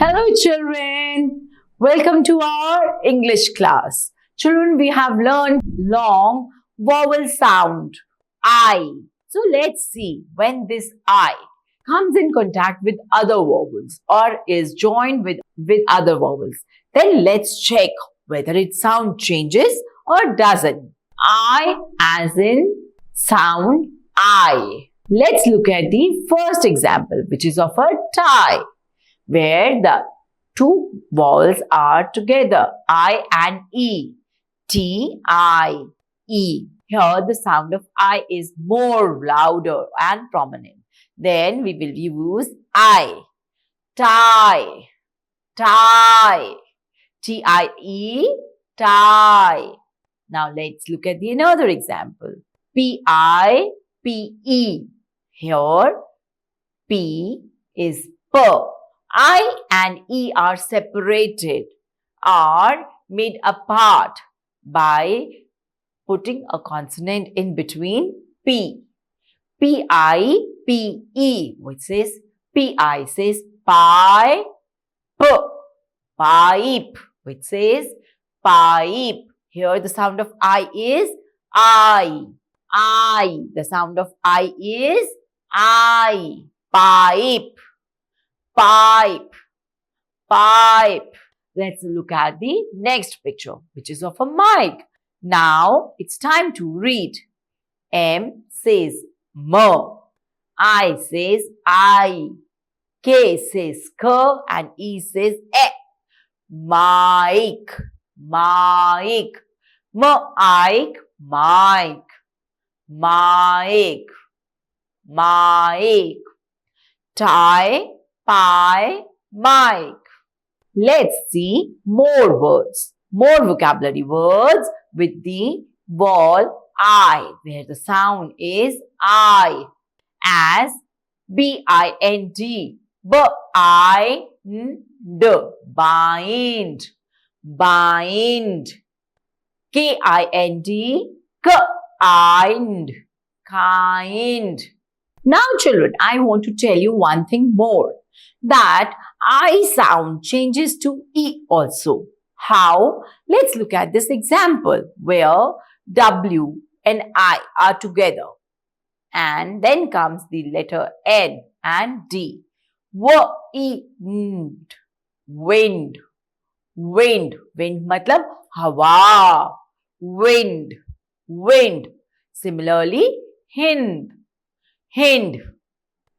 Hello children, welcome to our English class. Children, we have learned long vowel sound I. So let's see when this I comes in contact with other vowels or is joined with other vowels. Then let's check whether its sound changes or doesn't. I as in sound I. Let's look at the first example, which is of a tie, where the two vowels are together, I and E. T-I-E. Here the sound of I is more louder and prominent. Then we will use I. Tie. Tie. T-I-E. Tie. Now let's look at another example. P-I-P-E. Here P is P. I and E are separated, are made apart by putting a consonant in between P. P-I-P-E, which says P-I says pipe. Pipe, which says pipe. Here the sound of I is I. I. The sound of I is I. Pipe. Pipe. Pipe. Let's look at the next picture, which is of a mic. Now it's time to read. M says M. I says I. K says K and E says E. Mic. Mic. M-I-C. Mic. Mic. Mic. Tie. Pie, mic. Let's see more words, more vocabulary words with the vowel I, where the sound is I, as B-I-N-D, B-I-N-D, bind, bind, K-I-N-D, kind, kind. Now children, I want to tell you one thing more, that I sound changes to E also. How? Let's look at this example where W and I are together. And then comes the letter N and D. Wind. Wind. Wind. Wind matlab hawa. Wind. Wind. Similarly, hind. Hind.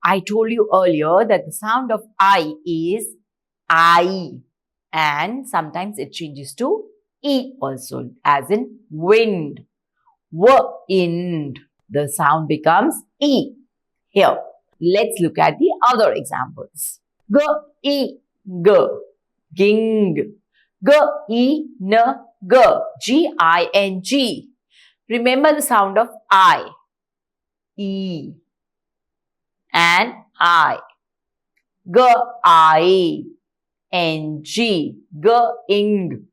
I told you earlier that the sound of I is I, and sometimes it changes to E also, as in wind. Wind. The sound becomes E. Here, let's look at the other examples. G-I-N-G. Ging. G-I-N-G. G-I-N-G. Remember the sound of I. E. And I. G-I-N-G. Ging.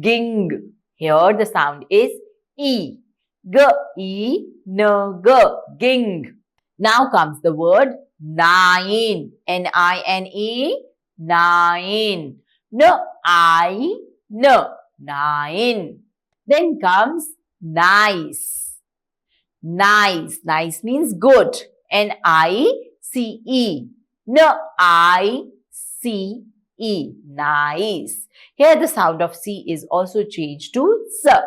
Ging. Here the sound is E. G-I-N-G. Ging. Now comes the word nine. N-I-N-E. Nine. N-I-N. Nine. Then comes nice. Nice. Nice means good. N-I-C-E. N-I-C-E. Nice. Here the sound of C is also changed to S.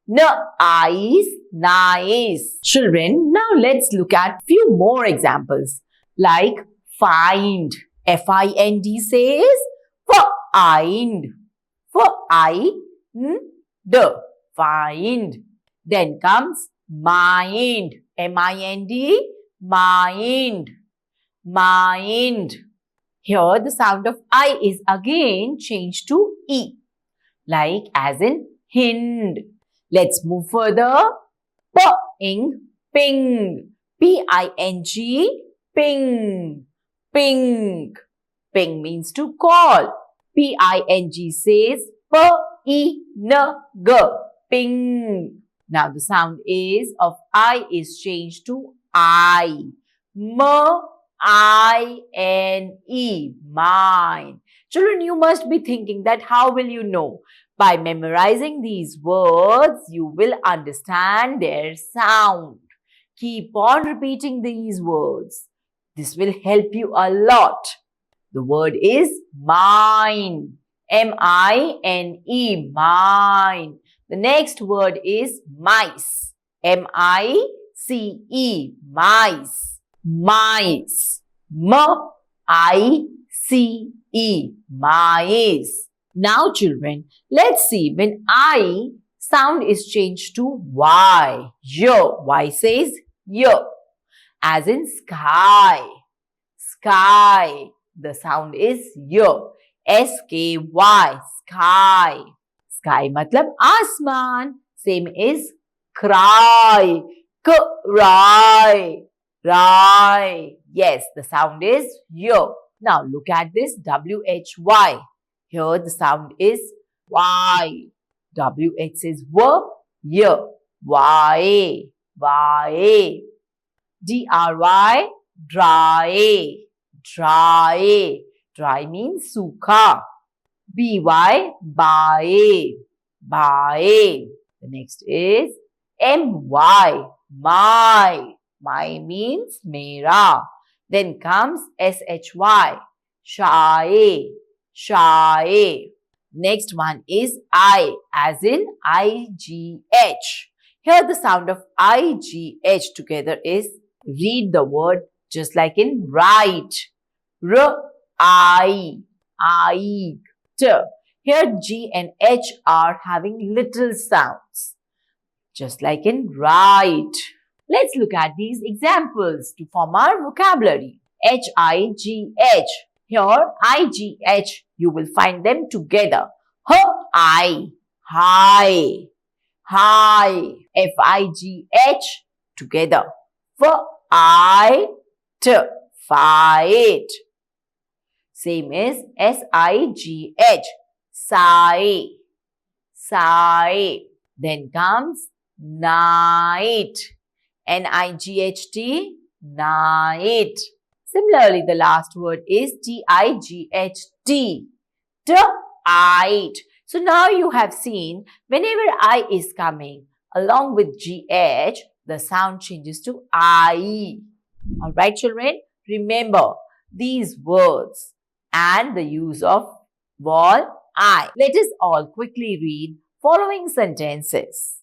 Nice. Nice. Children, now let's look at few more examples. Like find. F-I-N-D says find. Find. Find. Then comes mind. M-I-N-D. Mind. Mind. Here the sound of I is again changed to E, like as in hind. Let's move further. Ping. Ping. P-I-N-G. Ping. Ping. Ping means to call. P-I-N-G says P-I-N-G. Ping. Now the sound is of I is changed to I. I-N-E, mine. Children, you must be thinking that how will you know? By memorizing these words, you will understand their sound. Keep on repeating these words. This will help you a lot. The word is mine. M-I-N-E, mine. The next word is mice. M-I-C-E, mice. Mice. M-I-C-E, mice. Now children, let's see when I sound is changed to Y. Y says Y. As in sky. Sky. The sound is Y. S-K-Y. Sky. Sky matlab asman. Same is cry. Cry. Rai. Yes, the sound is Y. Now look at this W-H-Y. Here the sound is Y. W-H says W. Y. Y. Y. D-R-Y. Dry. Dry. Dry means sukha. B-Y. Bae. Bae. The next is M-Y. My. My means mera. Then comes S-H-Y. Shy. Shy. Next one is I, as in I-G-H. Here the sound of I-G-H together is, read the word just like in right. R-I. I-T. Here G and H are having little sounds. Just like in right. Let's look at these examples to form our vocabulary. H-I-G-H. Here, I-G-H, you will find them together. H-I, high, high. F-I-G-H, together. F-I-T, fight. Same is S-I-G-H, sigh, sigh. Then comes night. N-I-G-H-T, night. Similarly, the last word is T-I-G-H-T, t-ite. So now you have seen whenever I is coming along with G-H, the sound changes to I. Alright children, remember these words and the use of vowel I. Let us all quickly read following sentences.